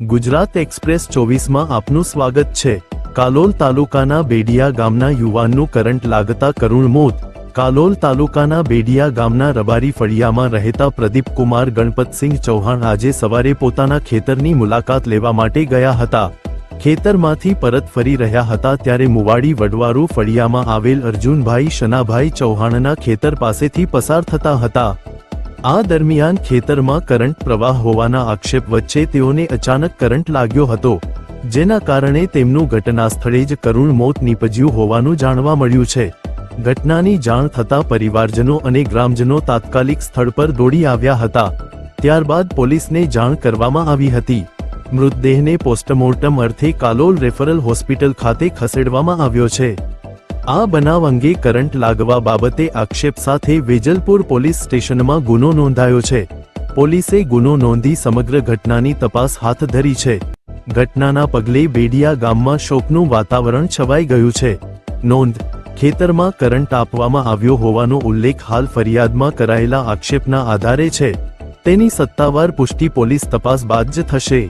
Gujarat express 24માં આપનું સ્વાગત છે। કાલોલ તાલુકાના બેડિયા ગામના યુવાનનું કરંટ લાગતા કરુણ મોત। કાલોલ તાલુકાના બેડિયા ગામના રબારી ફળિયામાં રહેતા પ્રદીપ કુમાર ગણપતસિંહ ચૌહાણ આજે સવારે પોતાના ખેતરની મુલાકાત લેવા માટે ગયા હતા। ખેતરમાંથી પરત ફરી રહ્યા હતા ત્યારે મુવાડી વડવારૂ ફળિયામાં આવેલ અર્જુનભાઈ શનાભાઈ ચૌહાણના ખેતર પાસેથી પસાર થતા હતા। આ દરમિયાન ખેતરમાં કરંટ પ્રવાહ હોવાના આક્ષેપ વચ્ચે તેઓને અચાનક કરંટ લાગ્યો હતો, જેના કારણે તેમનું ઘટના સ્થળે જ કરુણ મોત નીપજ્યું હોવાનું જાણવા મળ્યું છે। ઘટનાની જાણ થતાં પરિવારજનો અને ગ્રામજનો તાત્કાલિક સ્થળ પર દોડી આવ્યા હતા। ત્યારબાદ પોલીસને જાણ કરવામાં આવી હતી। મૃતદેહને પોસ્ટમોર્ટમ અર્થે કાલોલ રેફરલ હોસ્પિટલ ખાતે ખસેડવામાં આવ્યો છે। આ બનાવ અંગે કરંટ લાગવા બાબતે આક્ષેપ સાથે વેજલપુર પોલીસ સ્ટેશનમાં ગુનો નોંધાયો છે। પોલીસે ગુનો નોંધી સમગ્ર ઘટનાની તપાસ હાથ ધરી છે। ઘટનાના પગલે બેડિયા ગામમાં શોકનું વાતાવરણ છવાઈ ગયું છે। નોંધ: ખેતરમાં કરંટ આપવામાં આવ્યો હોવાનો ઉલ્લેખ હાલ ફરિયાદમાં કરાયેલા આક્ષેપના આધારે છે। તેની સત્તાવાર પુષ્ટિ પોલીસ તપાસ બાદ જ થશે।